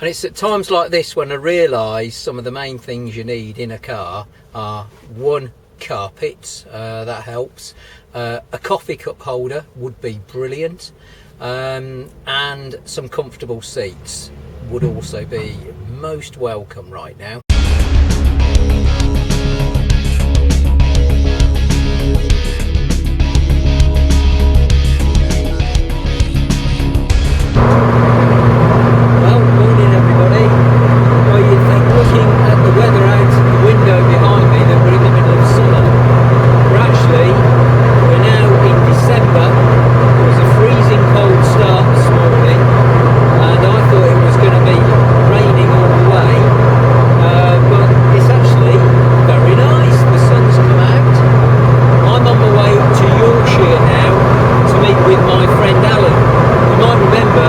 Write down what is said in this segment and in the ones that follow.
And it's at times like this when I realise some of the main things you need in a car are: one, carpets, that helps, a coffee cup holder would be brilliant, and some comfortable seats would also be most welcome right now. With my friend Allan. You might remember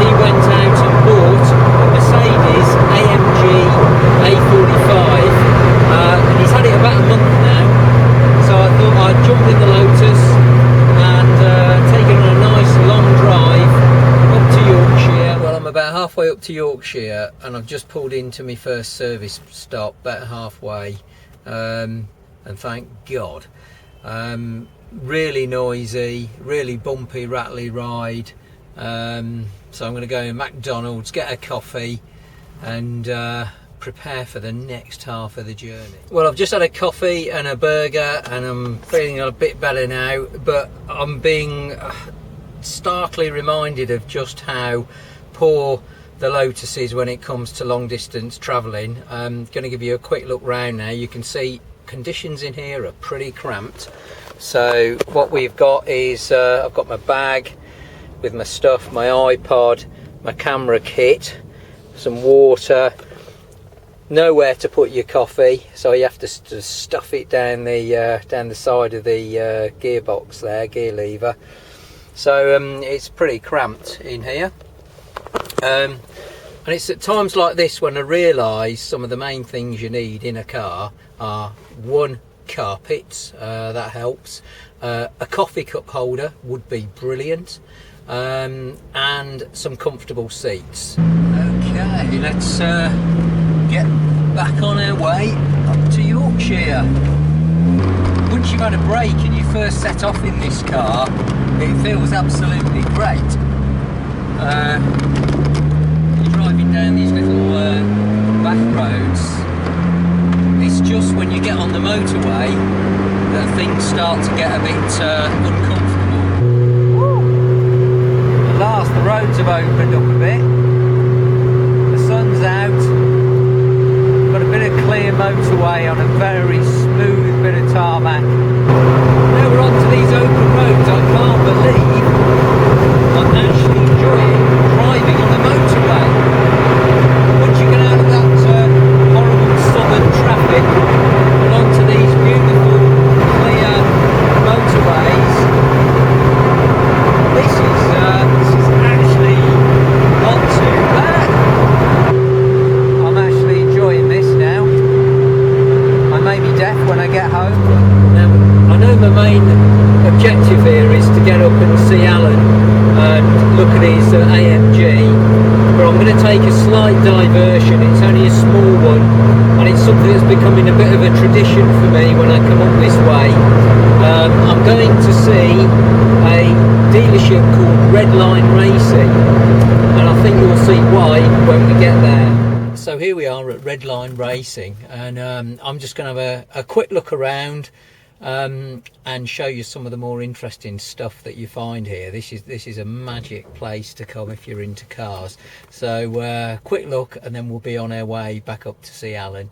he went out and bought a Mercedes AMG A45, and he's had it about a month now, so I thought I'd jump in the Lotus and take it on a nice long drive up to Yorkshire. Well, I'm about halfway up to Yorkshire and I've just pulled into my first service stop, about halfway, and thank God. Really noisy, really bumpy, rattly ride, so I'm going to go in McDonald's, get a coffee and prepare for the next half of the journey. Well, I've just had a coffee and a burger and I'm feeling a bit better now, but I'm being starkly reminded of just how poor the Lotus is when it comes to long distance travelling. I'm going to give you a quick look round now. You can see conditions in here are pretty cramped. So what we've got is I've got my bag with my stuff, my iPod, my camera kit, some water, nowhere to put your coffee, so you have to stuff it down the side of the gearbox there, gear lever. So it's pretty cramped in here, and it's at times like this when I realise some of the main things you need in a car are: one, carpets, that helps, a coffee cup holder would be brilliant, and some comfortable seats. Okay, let's get back on our way up to Yorkshire. Once you've had a break and you first set off in this car, it feels absolutely great. You're driving down these little back roads. It's just when you get on the motorway that things start to get a bit uncomfortable. Woo. At last the roads have opened up a bit. The sun's out. Got a bit of clear motorway on a very smooth bit of tarmac. Now we're onto these open roads. I can't believe I'm actually enjoying driving on the motorway. Once you get out of that horrible southern traffic and onto these beautiful clear motorways, this is actually not too bad. I'm actually enjoying this now. I may be deaf when I get home. Now, I know my main objective here is to get up and see Allan and look at his AMG, but I'm going to take a slight diversion. It's only a small one, and it's something that's becoming a bit of a tradition for me when I come up this way. I'm going to see a dealership called Redline Racing, and I think you'll see why when we get there. So here we are at Redline Racing, and I'm just going to have a quick look around and show you some of the more interesting stuff that you find here. This is a magic place to come if you're into cars. So quick look and then we'll be on our way back up to see Allan.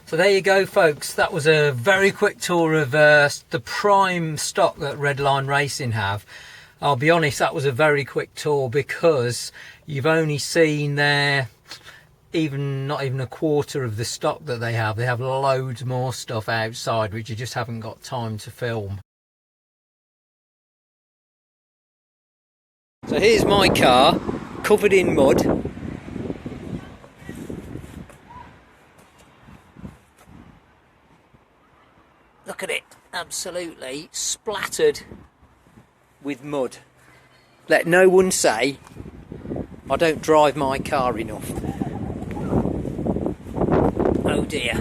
So there you go, folks. That was a very quick tour of the prime stock that Redline Racing have. I'll be honest, that was a very quick tour because you've only seen there not even a quarter of the stock that they have. They have loads more stuff outside which you just haven't got time to film. So here's my car covered in mud. Look at it, absolutely splattered with mud. Let no one say I don't drive my car enough. Oh dear.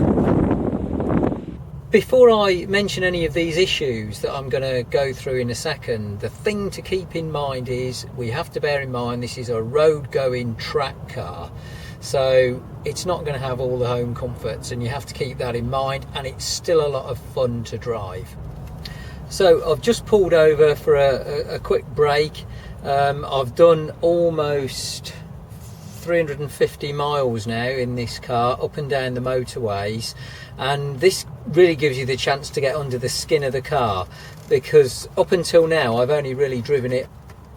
Before I mention any of these issues that I'm going to go through in a second, the thing to keep in mind is we have to bear in mind this is a road going track car. So it's not going to have all the home comforts, and you have to keep that in mind, and it's still a lot of fun to drive. So I've just pulled over for a quick break. I've done almost 350 miles now in this car up and down the motorways, and this really gives you the chance to get under the skin of the car, because up until now I've only really driven it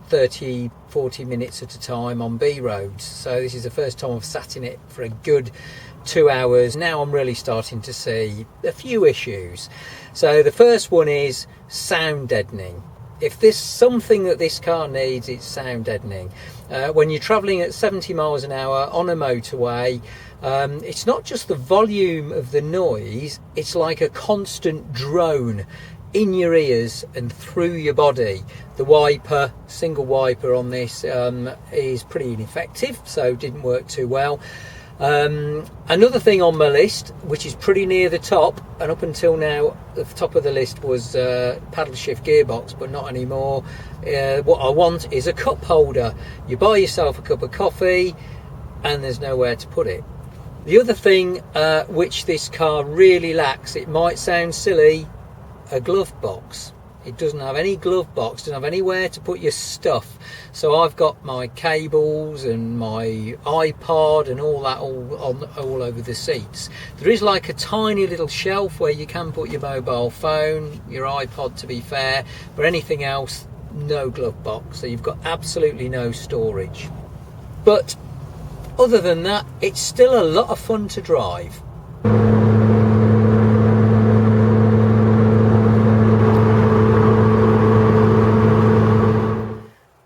30-40 minutes at a time on B roads. So this is the first time I've sat in it for a good 2 hours. Now I'm really starting to see a few issues. So the first one is sound deadening. If there's something that this car needs, it's sound deadening. When you're travelling at 70 miles an hour on a motorway, it's not just the volume of the noise, it's like a constant drone in your ears and through your body. The single wiper on this is pretty ineffective, so didn't work too well. Another thing on my list, which is pretty near the top, and up until now the top of the list was paddle shift gearbox, but not anymore. What I want is a cup holder. You buy yourself a cup of coffee and there's nowhere to put it. The other thing which this car really lacks, it might sound silly, a glove box. It doesn't have any glove box, doesn't have anywhere to put your stuff. So I've got my cables and my iPod and all that all over the seats. There is like a tiny little shelf where you can put your mobile phone, your iPod to be fair, but anything else, no glove box. So you've got absolutely no storage. But other than that, it's still a lot of fun to drive.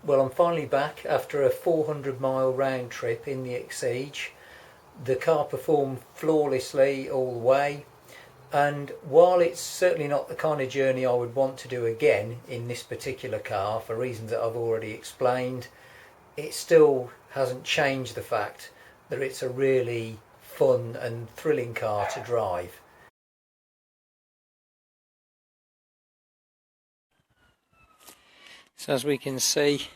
Well, I'm finally back after a 400-mile round trip in the Exige. The car performed flawlessly all the way, and while it's certainly not the kind of journey I would want to do again in this particular car for reasons that I've already explained, it still hasn't changed the fact that it's a really fun and thrilling car to drive. So as we can see,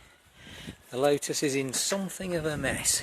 the Lotus is in something of a mess.